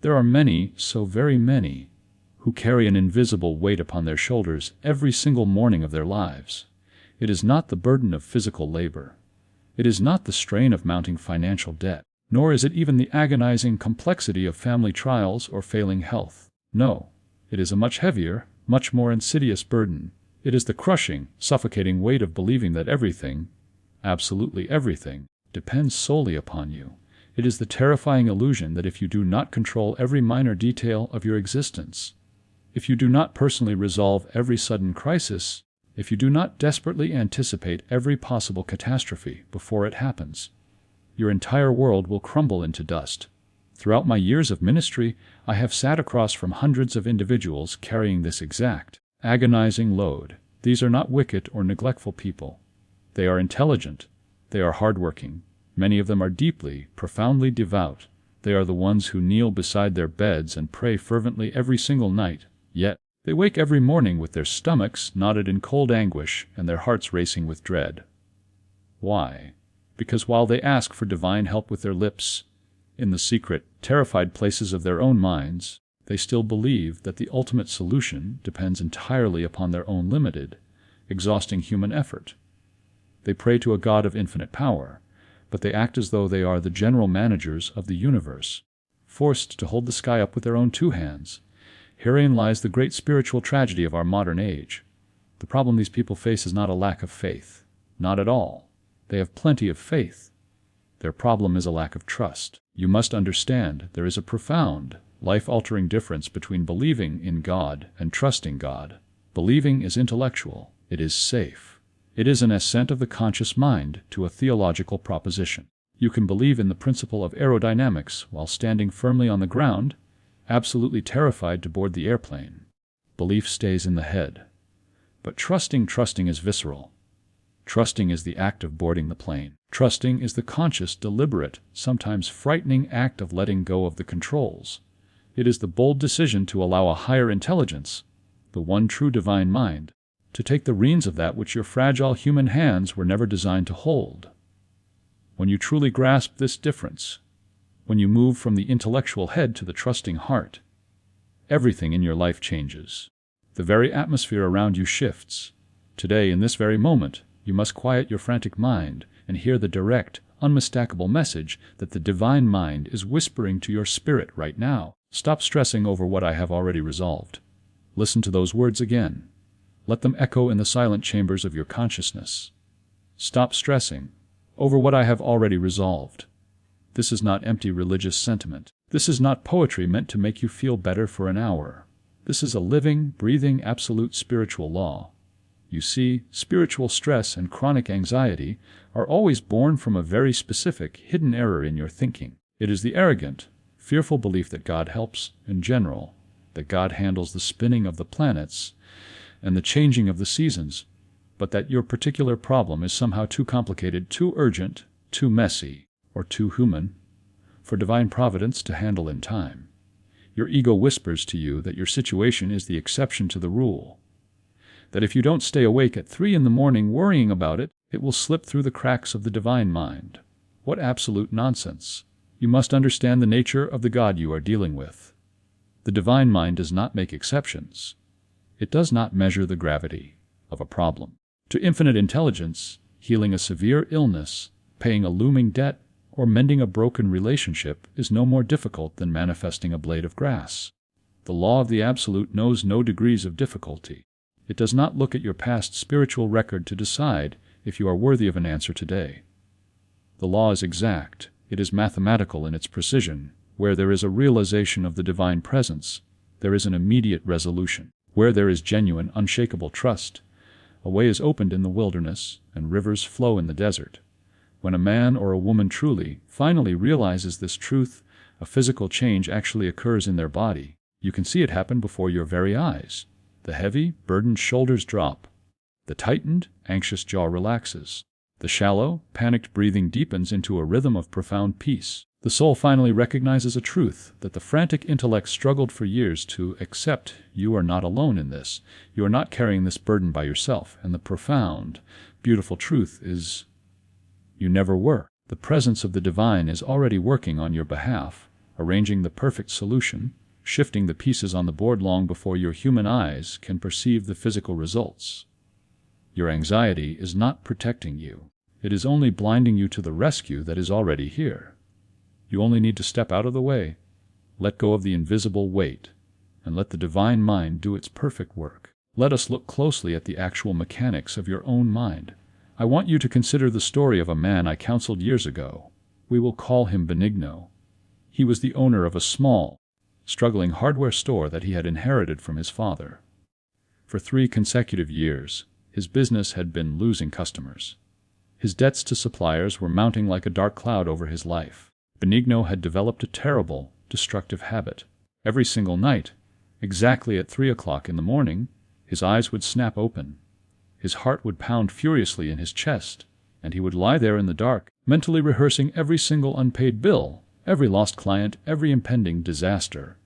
There are many, so very many, who carry an invisible weight upon their shoulders every single morning of their lives. It is not the burden of physical labor. It is not the strain of mounting financial debt, nor is it even the agonizing complexity of family trials or failing health. No, it is a much heavier, much more insidious burden. It is the crushing, suffocating weight of believing that everything, absolutely everything, depends solely upon you. It is the terrifying illusion that if you do not control every minor detail of your existence, if you do not personally resolve every sudden crisis, if you do not desperately anticipate every possible catastrophe before it happens, your entire world will crumble into dust. Throughout my years of ministry, I have sat across from hundreds of individuals carrying this exact, agonizing load. These are not wicked or neglectful people. They are intelligent. They are hardworking. Many of them are deeply, profoundly devout. They are the ones who kneel beside their beds and pray fervently every single night. Yet, they wake every morning with their stomachs knotted in cold anguish and their hearts racing with dread. Why? Because while they ask for divine help with their lips, in the secret, terrified places of their own minds, they still believe that the ultimate solution depends entirely upon their own limited, exhausting human effort. They pray to a God of infinite power, but they act as though they are the general managers of the universe, forced to hold the sky up with their own two hands. Herein lies the great spiritual tragedy of our modern age. The problem these people face is not a lack of faith. Not at all. They have plenty of faith. Their problem is a lack of trust. You must understand there is a profound, life-altering difference between believing in God and trusting God. Believing is intellectual. It is safe. It is an assent of the conscious mind to a theological proposition. You can believe in the principle of aerodynamics while standing firmly on the ground, absolutely terrified to board the airplane. Belief stays in the head. But trusting is visceral. Trusting is the act of boarding the plane. Trusting is the conscious, deliberate, sometimes frightening act of letting go of the controls. It is the bold decision to allow a higher intelligence, the one true divine mind, to take the reins of that which your fragile human hands were never designed to hold. When you truly grasp this difference, when you move from the intellectual head to the trusting heart, everything in your life changes. The very atmosphere around you shifts. Today, in this very moment, you must quiet your frantic mind and hear the direct, unmistakable message that the divine mind is whispering to your spirit right now. Stop stressing over what I have already resolved. Listen to those words again. Let them echo in the silent chambers of your consciousness. Stop stressing over what I have already resolved. This is not empty religious sentiment. This is not poetry meant to make you feel better for an hour. This is a living, breathing, absolute spiritual law. You see, spiritual stress and chronic anxiety are always born from a very specific, hidden error in your thinking. It is the arrogant, fearful belief that God helps in general, that God handles the spinning of the planets and the changing of the seasons, but that your particular problem is somehow too complicated, too urgent, too messy, or too human for divine providence to handle in time. Your ego whispers to you that your situation is the exception to the rule, that if you don't stay awake at 3 in the morning worrying about it, it will slip through the cracks of the divine mind. What absolute nonsense! You must understand the nature of the God you are dealing with. The divine mind does not make exceptions. It does not measure the gravity of a problem. To infinite intelligence, healing a severe illness, paying a looming debt, or mending a broken relationship is no more difficult than manifesting a blade of grass. The law of the absolute knows no degrees of difficulty. It does not look at your past spiritual record to decide if you are worthy of an answer today. The law is exact. It is mathematical in its precision. Where there is a realization of the divine presence, there is an immediate resolution. Where there is genuine, unshakable trust, a way is opened in the wilderness, and rivers flow in the desert. When a man or a woman truly, finally realizes this truth, a physical change actually occurs in their body. You can see it happen before your very eyes. The heavy, burdened shoulders drop. The tightened, anxious jaw relaxes. The shallow, panicked breathing deepens into a rhythm of profound peace. The soul finally recognizes a truth that the frantic intellect struggled for years to accept. You are not alone in this. You are not carrying this burden by yourself. And the profound, beautiful truth is, you never were. The presence of the divine is already working on your behalf, arranging the perfect solution, shifting the pieces on the board long before your human eyes can perceive the physical results. Your anxiety is not protecting you. It is only blinding you to the rescue that is already here. You only need to step out of the way, let go of the invisible weight, and let the divine mind do its perfect work. Let us look closely at the actual mechanics of your own mind. I want you to consider the story of a man I counseled years ago. We will call him Benigno. He was the owner of a small, struggling hardware store that he had inherited from his father. For 3 consecutive years, his business had been losing customers. His debts to suppliers were mounting like a dark cloud over his life. Benigno had developed a terrible, destructive habit. Every single night, exactly at 3 o'clock in the morning, his eyes would snap open. His heart would pound furiously in his chest, and he would lie there in the dark, mentally rehearsing every single unpaid bill, every lost client, every impending disaster.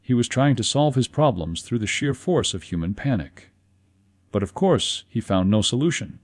He was trying to solve his problems through the sheer force of human panic. But of course, he found no solution.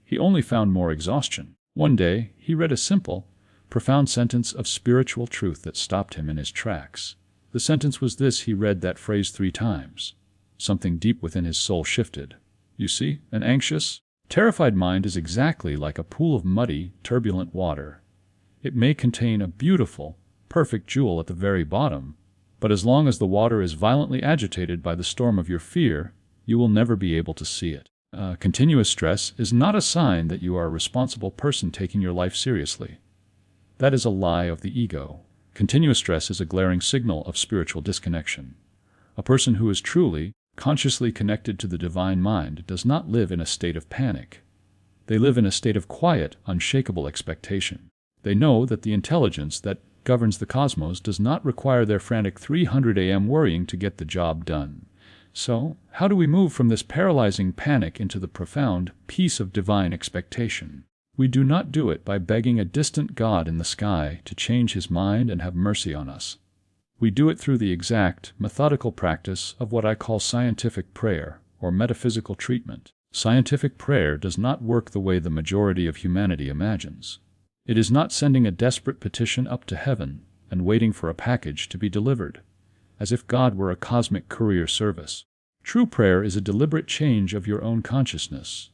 He only found more exhaustion. One day, he read a simple, profound sentence of spiritual truth that stopped him in his tracks. The sentence was this. He read that phrase 3 times. Something deep within his soul shifted. You see, an anxious, terrified mind is exactly like a pool of muddy, turbulent water. It may contain a beautiful, perfect jewel at the very bottom, but as long as the water is violently agitated by the storm of your fear, you will never be able to see it. Continuous stress is not a sign that you are a responsible person taking your life seriously. That is a lie of the ego. Continuous stress is a glaring signal of spiritual disconnection. A person who is truly, consciously connected to the divine mind does not live in a state of panic. They live in a state of quiet, unshakable expectation. They know that the intelligence that governs the cosmos does not require their frantic 300 a.m. worrying to get the job done. So, how do we move from this paralyzing panic into the profound peace of divine expectation? We do not do it by begging a distant God in the sky to change his mind and have mercy on us. We do it through the exact, methodical practice of what I call scientific prayer, or metaphysical treatment. Scientific prayer does not work the way the majority of humanity imagines. It is not sending a desperate petition up to heaven and waiting for a package to be delivered, as if God were a cosmic courier service. True prayer is a deliberate change of your own consciousness.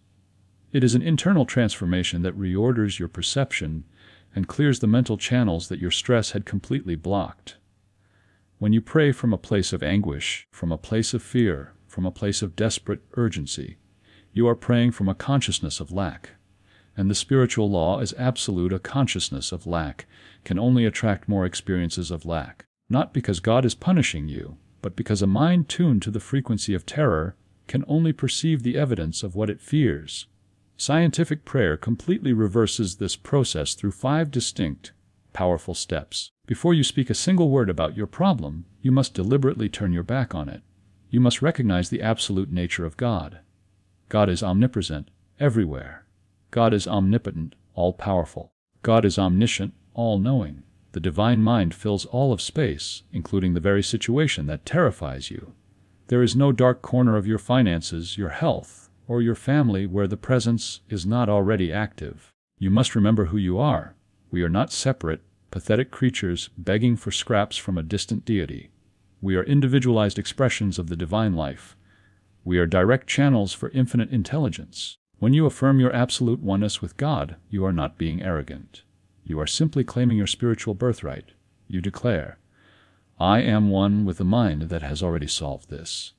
It is an internal transformation that reorders your perception and clears the mental channels that your stress had completely blocked. When you pray from a place of anguish, from a place of fear, from a place of desperate urgency, you are praying from a consciousness of lack. And the spiritual law is absolute. A consciousness of lack can only attract more experiences of lack. Not because God is punishing you, but because a mind tuned to the frequency of terror can only perceive the evidence of what it fears. Scientific prayer completely reverses this process through 5 distinct, powerful steps. Before you speak a single word about your problem, you must deliberately turn your back on it. You must recognize the absolute nature of God. God is omnipresent, everywhere. God is omnipotent, all-powerful. God is omniscient, all-knowing. The divine mind fills all of space, including the very situation that terrifies you. There is no dark corner of your finances, your health, or your family where the presence is not already active. You must remember who you are. We are not separate, pathetic creatures begging for scraps from a distant deity. We are individualized expressions of the divine life. We are direct channels for infinite intelligence. When you affirm your absolute oneness with God, you are not being arrogant. You are simply claiming your spiritual birthright. You declare, I am one with the mind that has already solved this.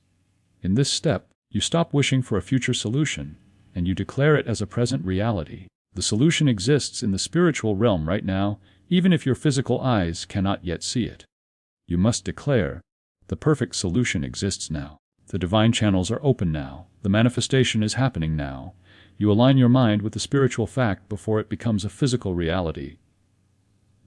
In this step, you stop wishing for a future solution, and you declare it as a present reality. The solution exists in the spiritual realm right now, even if your physical eyes cannot yet see it. You must declare, the perfect solution exists now. The divine channels are open now. The manifestation is happening now. You align your mind with the spiritual fact before it becomes a physical reality.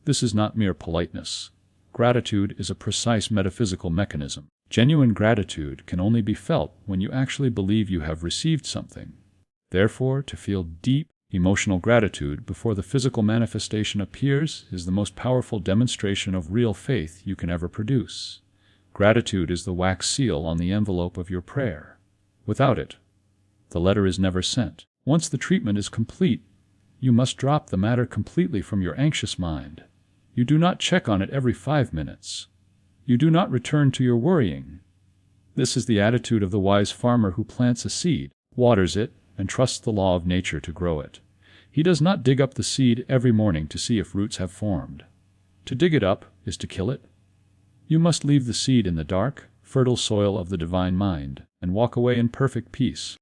This is not mere politeness. Gratitude is a precise metaphysical mechanism. Genuine gratitude can only be felt when you actually believe you have received something. Therefore, to feel deep, emotional gratitude before the physical manifestation appears is the most powerful demonstration of real faith you can ever produce. Gratitude is the wax seal on the envelope of your prayer. Without it, the letter is never sent. Once the treatment is complete, you must drop the matter completely from your anxious mind. You do not check on it every 5 minutes. You do not return to your worrying. This is the attitude of the wise farmer who plants a seed, waters it, and trusts the law of nature to grow it. He does not dig up the seed every morning to see if roots have formed. To dig it up is to kill it. You must leave the seed in the dark, fertile soil of the divine mind, and walk away in perfect peace.